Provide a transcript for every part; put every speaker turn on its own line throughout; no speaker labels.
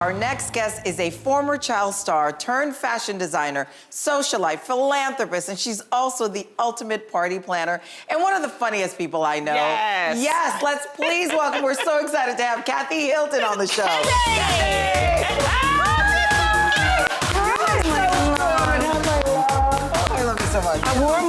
Our next guest is a former child star turned fashion designer, socialite, philanthropist, and she's also the ultimate party planner and one of the funniest people I know.
Yes.
Yes, let's please welcome, we're so excited to have Kathy Hilton on the show.
Hey!
I love you so much.
I wore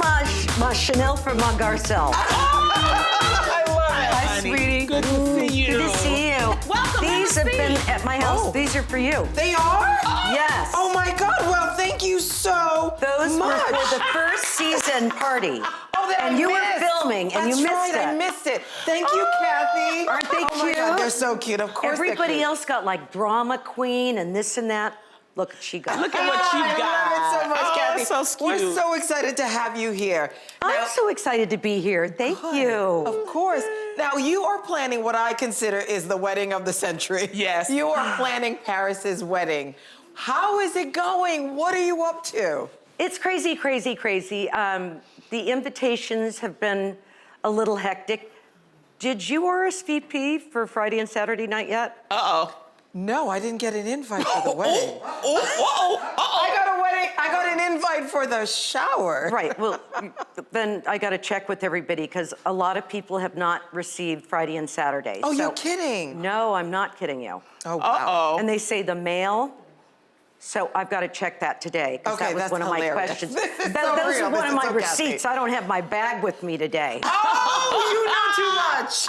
my Chanel from my Garcelle.
I love it.
Hi, sweetie.
Good to see you.
Good to see you.
Welcome.
These have been at my house.
Oh.
These are for you.
They are?
Yes.
Oh my God, well, thank you so
Those
much.
were for the first season party.
Oh, that
and
I
you
missed.
were filming, and you
That's
missed
right,
it.
I missed it. Thank you, Kathy.
Aren't they
Oh my God,
cute?
they're so cute, of course
Everybody
they're cute.
else got like drama queen and this and that. Look what she got.
Look at what you
I
got.
love it so much,
Oh,
Kathy.
so cute.
We're so excited to have you here.
I'm so excited to be here. Thank you.
Of course. Now, you are planning what I consider is the wedding of the century.
Yes.
You are planning Paris's wedding. How is it going? What are you up to?
It's crazy, crazy, crazy. The invitations have been a little hectic. Did you RSVP for Friday and Saturday night yet?
Uh-oh.
No, I didn't get an invite for the wedding. I got an invite for the shower.
Right, well, then I gotta check with everybody because a lot of people have not received Friday and Saturday.
Oh,
so-
you're kidding.
No, I'm not kidding you.
Oh, wow.
Uh-oh.
And they say the mail, so I've gotta check that today because
Okay,
that was
that's
one of my
hilarious.
questions.
This is
Those
so
are
real.
one
This
of
is
my
so Kathy.
receipts. I don't have my bag with me today.
Oh, you know too much.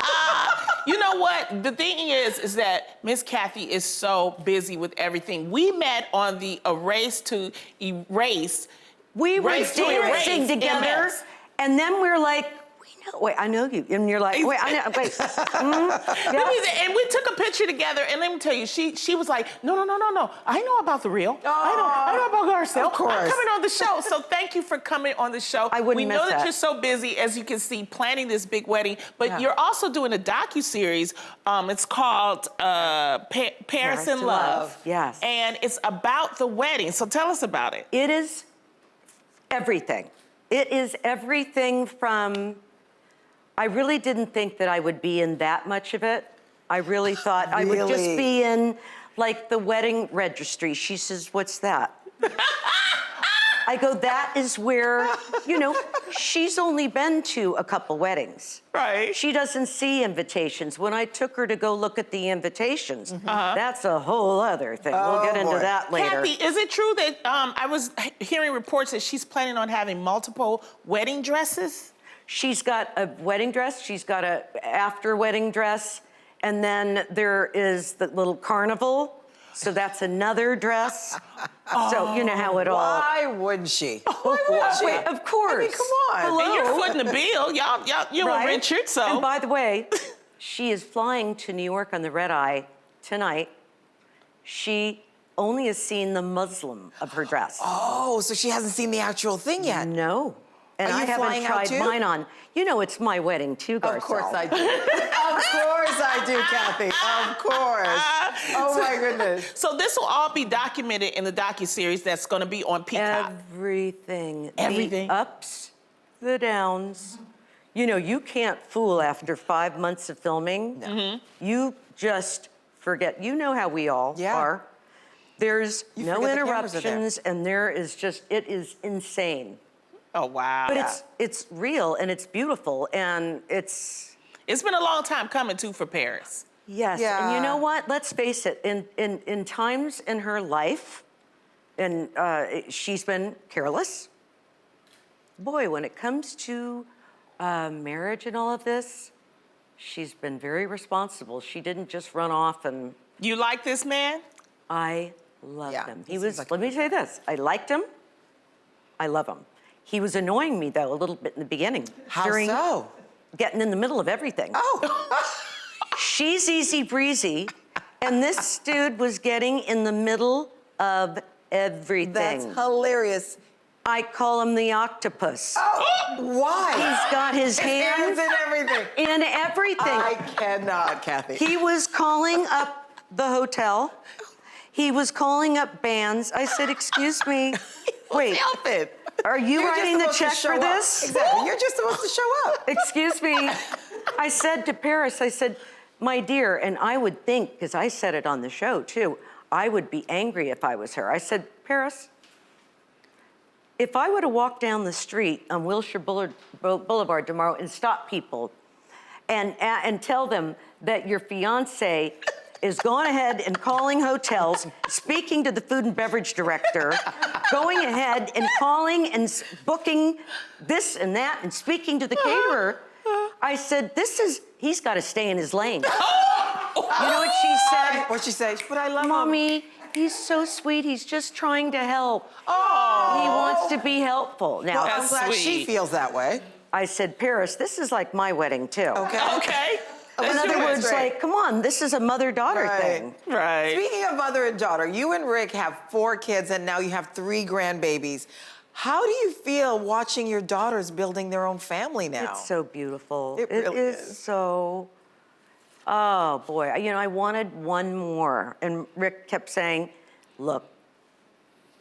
You know what? The thing is that Miss Kathy is so busy with everything. We met on the Race to Erase.
We were
Race to Erase
dancing together,
MS.
and then we're like, wait, I know you. And you're like, wait, I know, wait. Yeah.
And we took a picture together, and let me tell you, she was like, no. I know about the real. I know about Garcelle.
Of course.
I'm coming on the show. So thank you for coming on the show.
I wouldn't
We
miss
know that
that.
you're so busy, as you can see, planning this big wedding, but
Yeah.
you're also doing a docu-series. It's called Paris in
to
Love.
Love, yes.
And it's about the wedding. So tell us about it.
It is everything. It is everything from, I really didn't think that I would be in that much of it. I really thought I would just
Really?
be in like the wedding registry. She says, what's that? I go, that is where, she's only been to a couple weddings.
Right.
She doesn't see invitations. When I took her to go look at the invitations, that's a whole other thing. We'll get into
boy.
that later.
Kathy, is it true that I was hearing reports that she's planning on having multiple wedding dresses?
She's got a wedding dress, she's got a after wedding dress, and then there is the little carnival. So that's another dress. So you know how it all.
Why wouldn't she? Why would she?
Wait, of course.
I mean, come on.
Hello.
And you're footing the bill. Y'all, you and Richard, so.
And by the way, she is flying to New York on the red eye tonight. She only has seen the Muslim of her dress.
Oh, so she hasn't seen the actual thing yet.
No. And
Are
I
you
haven't
flying out
tried
too?
mine on. You know it's my wedding too, Garcelle.
Of course I do. Of course I do, Kathy. Of course. Oh my goodness.
So this will all be documented in the docu-series that's going to be on Peacock.
Everything.
Everything.
The ups, the downs. You know, you can't fool after 5 months of filming.
No.
You just forget. You know how we all
Yeah.
are. There's
You
no
forget the cameras are there.
interruptions, and there is just, it is insane.
Oh, wow.
But it's real, and it's beautiful, and it's...
It's been a long time coming, too, for Paris.
Yes,
Yeah.
and you know what? Let's face it, in times in her life, and she's been careless. Boy, when it comes to marriage and all of this, she's been very responsible. She didn't just run off and...
You like this man?
I love
Yeah,
him.
he
He
seems
was,
like
let me say this, I liked him. I love him. He was annoying me, though, a little bit in the beginning.
How so?
Getting in the middle of everything.
Oh.
She's easy breezy, and this dude was getting in the middle of everything.
That's hilarious.
I call him the octopus.
Oh, why?
He's got his hands
and everything.
in everything.
I cannot, Kathy.
He was calling up the hotel. He was calling up bands. I said, excuse me, wait,
outfit.
are you
You're just
writing the
supposed to
check
show
for
up.
this?
Exactly. You're just supposed to show up.
Excuse me. I said to Paris, I said, my dear, and I would think, because I said it on the show too, I would be angry if I was her. I said, Paris, if I were to walk down the street on Wilshire Boulevard tomorrow and stop people and tell them that your fiance is going ahead and calling hotels, speaking to the food and beverage director, going ahead and calling and booking this and that and speaking to the caterer, I said, he's got to stay in his lane. You know what she said?
What'd she say? But I love him.
Mommy, he's so sweet. He's just trying to help. Oh. He wants to be helpful. Now,
Well, I'm glad she feels that way.
I said, Paris, this is like my wedding, too.
Okay.
In other words,
great.
like, come on, this is a mother-daughter thing.
Right.
Speaking of mother and daughter, you and Rick have 4 kids and now you have 3 grandbabies. How do you feel watching your daughters building their own family now?
It's so beautiful.
It really
is
is.
so, oh boy. I wanted one more. And Rick kept saying, look,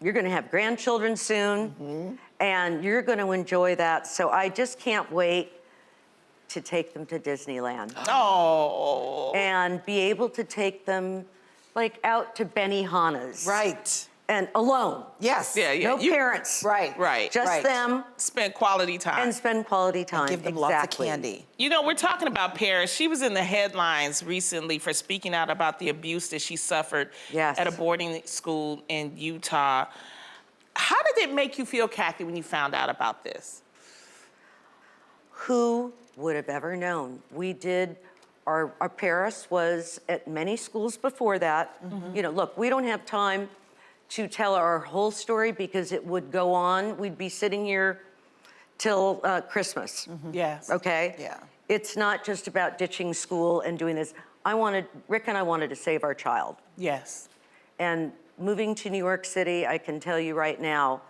you're gonna have grandchildren soon and you're gonna enjoy that. So I just can't wait to take them to Disneyland.
Oh.
And be able to take them like out to Benihana's.
Right.
And alone.
Yes.
Yeah, yeah.
No parents.
Right.
Right.
Just
Right.
them
Spend quality time.
and spend quality time.
Give them
exactly.
lots of candy.
You know, we're talking about Paris. She was in the headlines recently for speaking out about the abuse that she suffered
Yes.
at a boarding school in Utah. How did it make you feel, Kathy, when you found out about this?
Who would have ever known? We did, our Paris was at many schools before that. You know, look, we don't have time to tell our whole story because it would go on. We'd be sitting here till Christmas.
Yes.
Okay?
Yeah.
It's not just about ditching school and doing this. Rick and I wanted to save our child.
Yes.
And moving to New York City, I can tell you right now,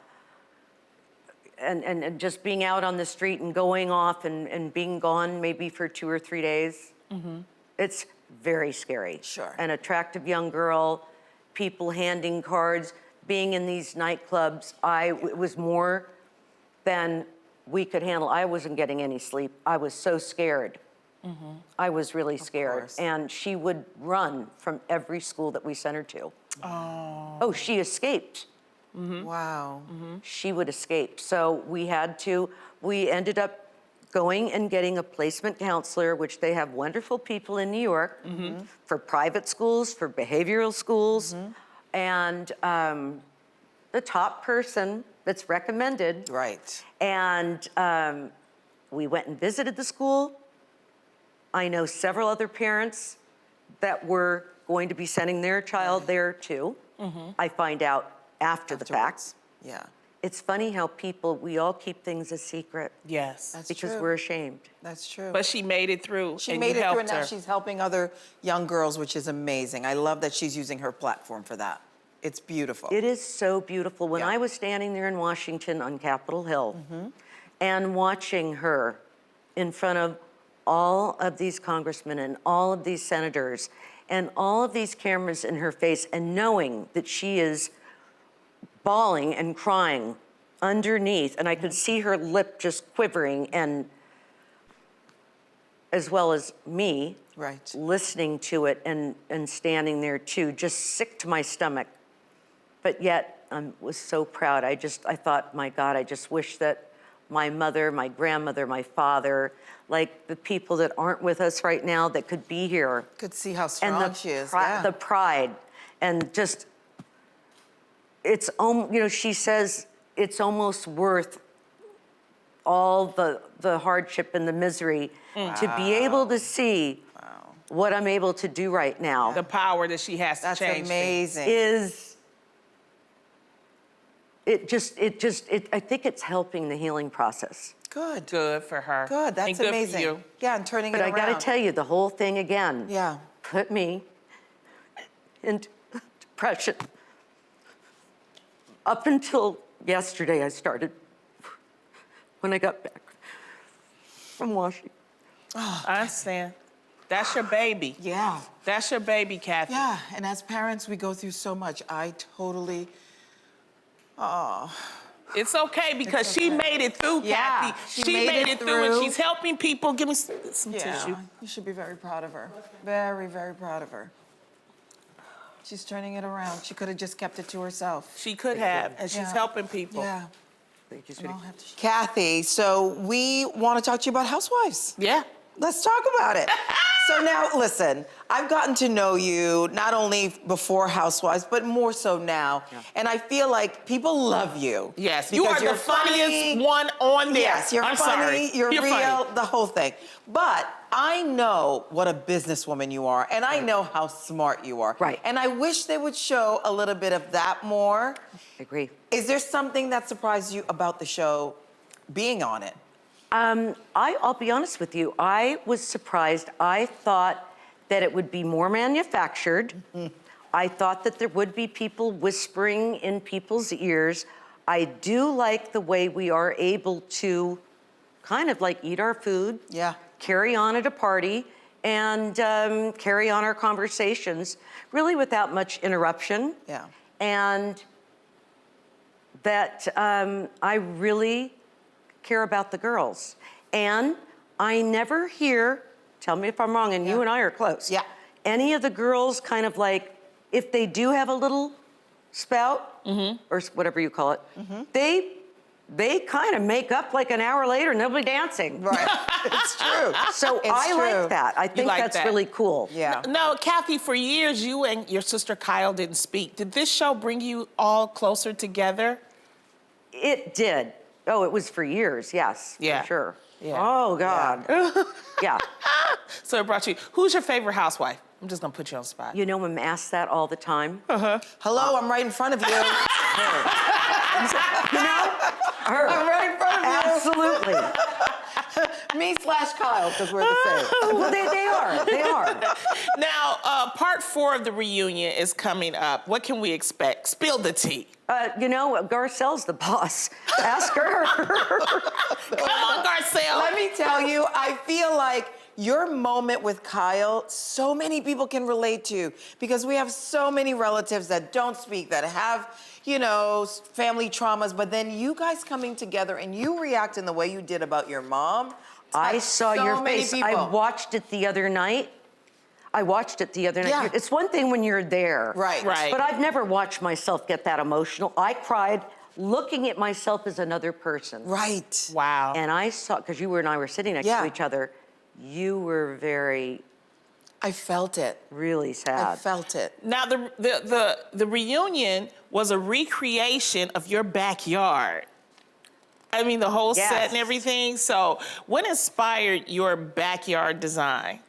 and just being out on the street and going off and being gone maybe for 2 or 3 days, it's very scary.
Sure.
An attractive young girl, people handing cards, being in these nightclubs, it was more than we could handle. I wasn't getting any sleep. I was so scared. I was really scared.
course.
And she would run from every school that we sent her to. Oh, she escaped.
Wow.
She would escape. So we ended up going and getting a placement counselor, which they have wonderful people in New York for private schools, for behavioral schools. And the top person that's recommended.
Right.
And we went and visited the school. I know several other parents that were going to be sending their child there too. I find out after the fact.
Afterwards. Yeah.
It's funny how we all keep things a secret
Yes.
That's
because
true.
we're ashamed.
That's true.
But she made it through.
She
and
made
you
it through,
helped
and now
her.
she's helping other young girls, which is amazing. I love that she's using her platform for that. It's beautiful.
It is so beautiful. When
Yeah.
I was standing there in Washington on Capitol Hill and watching her in front of all of these congressmen and all of these senators and all of these cameras in her face and knowing that she is bawling and crying underneath, and I could see her lip just quivering, and as well as me
Right.
listening to it and standing there too, just sick to my stomach. But yet I was so proud. I thought, my God, I just wish that my mother, my grandmother, my father, like the people that aren't with us right now that could be here.
Could see how strong
And
she is. Yeah.
the pride, and just, she says it's almost worth all the hardship and the misery to be able to see what I'm able to do right now.
The power that she has
That's
to change things.
amazing.
I think it's helping the healing process.
Good.
Good for her.
Good. That's
and good
amazing.
For you.
Yeah, and turning
But
it
I
around.
gotta tell you, the whole thing again
Yeah.
put me into depression. Up until yesterday, I started, when I got back from Washington.
I understand. That's your baby.
Yeah.
That's your baby, Kathy.
Yeah. And as parents, we go through so much. I totally.
It's okay because she made it through,
Yeah,
Kathy.
she made it
through, and
through.
she's helping people. Give me some
Yeah.
tissue.
You should be very proud of her. Very, very proud of her. She's turning it around. She could have just kept it to herself.
She could have, and she's
Yeah.
helping people.
Yeah.
Thank you,
I
sweetie.
don't have to- Kathy, so we want to talk to you about Housewives.
Yeah.
Let's talk about it. So now, listen, I've gotten to know you not only before Housewives, but more so now. Yeah. And I feel like people love you.
Yes, you are
you're
the funniest one on there.
Yes, you're
I'm
funny,
sorry.
you're real,
funny.
the whole thing. But I know what a businesswoman you are, and I know how smart you are.
Right.
And I wish they would show a little bit of that more.
I agree.
Is there something that surprised you about the show being on it?
I'll be honest with you. I was surprised. I thought that it would be more manufactured. I thought that there would be people whispering in people's ears. I do like the way we are able to kind of like eat our food,
Yeah.
carry on at a party, and carry on our conversations, really without much interruption.
Yeah.
And that I really care about the girls. And I never hear, tell me if I'm wrong, and you and I are close.
Yeah.
Any of the girls kind of like, if they do have a little spout, or whatever you call it, they kind of make up like an hour later and they'll be dancing.
Right. It's true.
So
It's
I
true.
like that. I think
like
that's
that.
really cool.
Yeah.
No, Kathy, for years, you and your sister Kyle didn't speak. Did this show bring you all closer together?
It did. Oh, it was for years, yes,
Yeah.
for sure.
Yeah.
Oh, God. Yeah.
So it brought you. Who's your favorite housewife? I'm just gonna put you on the spot.
You know, I'm asked that all the time.
Hello, I'm right in front of you.
You know, her.
I'm right in front of
Absolutely.
you. Me/Kyle, because we're the same.
Well, they are. They are.
Now, part 4 of the reunion is coming up. What can we expect? Spill the tea.
You know, Garcelle's the boss. Ask her.
Come on, Garcelle.
Let me tell you, I feel like your moment with Kyle, so many people can relate to because we have so many relatives that don't speak, that have, you know, family traumas, but then you guys coming together and you react in the way you did about your mom.
I saw
so
your
many
face.
people.
I watched it the other night.
Yeah.
It's one thing when you're there.
Right.
Right.
But I've never watched myself get that emotional. I cried looking at myself as another person.
Right.
Wow.
And I saw, because you and I were sitting next
Yeah.
to each other, you were
I felt it.
really sad.
I felt it.
Now, the reunion was a recreation of your backyard. I mean, the whole
Yes.
set and everything. So, what inspired your backyard design?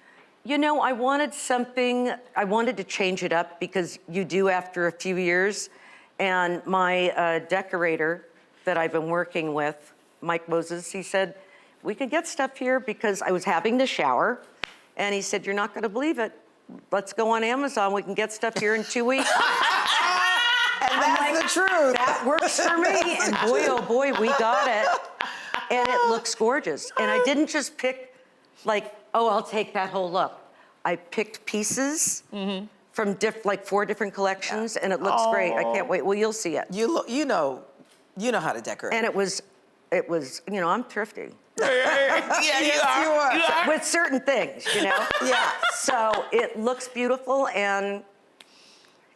You know, I wanted to change it up because you do after a few years. And my decorator that I've been working with, Mike Moses, he said, we can get stuff here because I was having to shower. And he said, you're not going to believe it. Let's go on Amazon. We can get stuff here in 2 weeks.
And that's the truth.
That works for me. And boy, oh boy, we got it. And it looks gorgeous. And I didn't just pick like, oh, I'll take that whole look. I picked pieces from like 4 different collections, and it looks great. I can't wait. Well, you'll see it.
You know how to decorate.
And it was, you know, I'm thrifty
Yeah,
Yes, you are.
with certain things, you know.
Yeah.
So it looks beautiful, and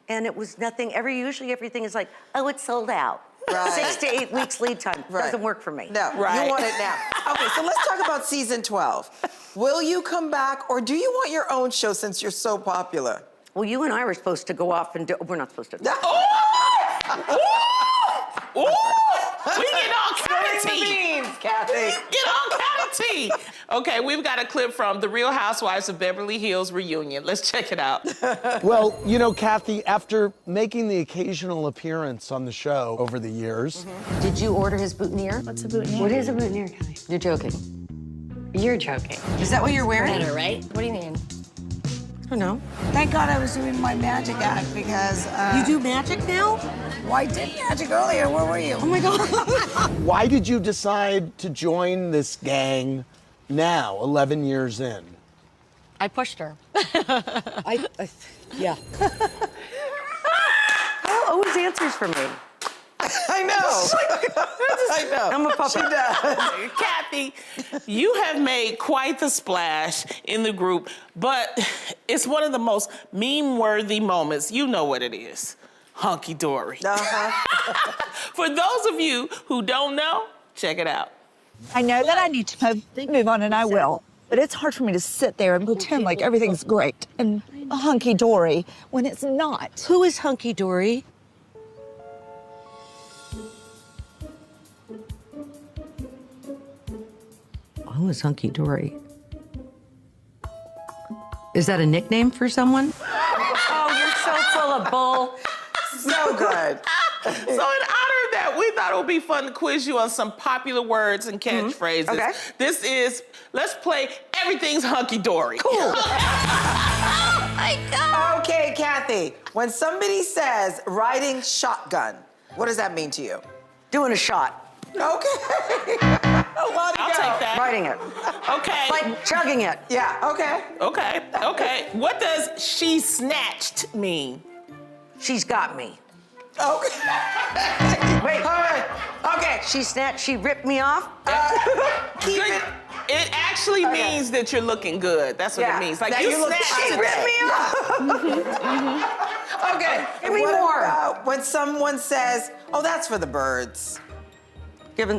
it was nothing. Usually everything is like, oh, it's sold out.
Right.
6 to 8 weeks lead time.
Right.
Doesn't work for me.
No,
Right.
you want it now. Okay, so let's talk about season 12. Will you come back, or do you want your own show since you're so popular?
Well, you and I were supposed to go off and do. We're not supposed to.
Ooh! We get all kind of tea.
beans, Kathy.
Get all kind of tea. Okay, we've got a clip from the Real Housewives of Beverly Hills reunion. Let's check it out.
Well, you know, Kathy, after making the occasional appearance on the show over the years,
Did you order his boutonniere?
What's a boutonniere?
What is a boutonniere, Kelly? You're joking.
You're joking.
Is that what you're wearing?
Better, right? What do you mean?
I don't know.
Thank God I was doing my magic act because
You do magic now?
well, I did magic earlier. Where were you?
Oh my God.
why did you decide to join this gang now, 11 years in?
I pushed her.
Yeah. Kyle always answers for me.
I know. I know.
I'm a puppet.
She does.
Kathy, you have made quite the splash in the group, but it's one of the most meme-worthy moments. You know what it is. Hunky Dory. For those of you who don't know, check it out.
I know that I need to move on, and I will. But it's hard for me to sit there and pretend like everything's great and hunky-dory when it's not.
Who is Hunky Dory? Who is Hunky Dory? Is that a nickname for someone? Oh, you're so full of bull.
So good.
So in honor of that, we thought it would be fun to quiz you on some popular words and catchphrases.
Okay.
This is, let's play Everything's Hunky Dory.
Cool.
Oh my God.
Okay, Kathy, when somebody says riding shotgun, what does that mean to you?
Doing a shot.
Okay. I'll
take that.
Writing it.
Okay.
Like chugging it.
Yeah, okay.
Okay. What does she snatched mean?
She's got me.
Okay.
Wait.
All right. Okay.
She ripped me off.
Keep it.
It actually means that you're looking good. That's what
Yeah,
it means. Like
that
you
you look
snatched
hot
today.
today.
Ripped me off.
Okay.
Give me
what
more.
about when someone says, "Oh, that's for the birds"?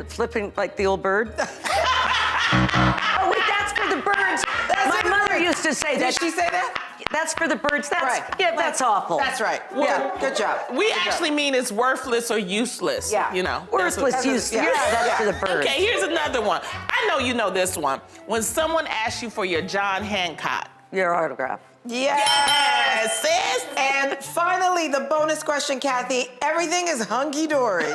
Flipping like the old bird. Oh wait, that's for the birds. My mother used to say that.
Did she say that?
That's for the birds. That's
Right.
yeah, that's awful.
That's right. Yeah. Good job.
We
Good job.
actually mean it's worthless or useless.
Yeah.
You know.
Worthless
That's
use.
yeah.
Yeah, that's
Yeah.
for the birds.
Okay, here's another one. I know you know this one. When someone asks you for your John Hancock.
Your autograph.
Yes.
Sis.
And finally, the bonus question, Kathy. Everything is hunky dory.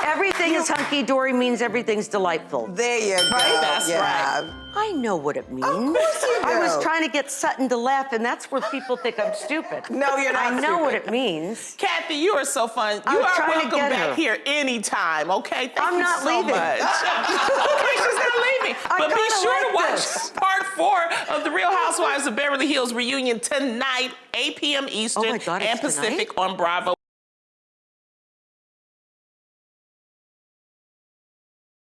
Everything is hunky dory means everything's delightful.
There you go.
Right?
That's
yeah.
right.
I know what it means.
Of course you
I was
do.
trying to get Sutton to laugh, and that's where people think I'm stupid.
No, you're not
I know what
stupid.
it means.
Kathy, you are so fun.
I
You
was
are
trying to
welcome
get
back
her.
here anytime, okay? Thank
I'm
you
not
so
leaving.
much. Okay, she's not leaving.
I
But be
kinda
sure to
like
watch
this.
part 4 of The Real Housewives of Beverly Hills reunion tonight, 8 p.m. Eastern
Oh my God,
and
it's tonight?
Pacific on Bravo.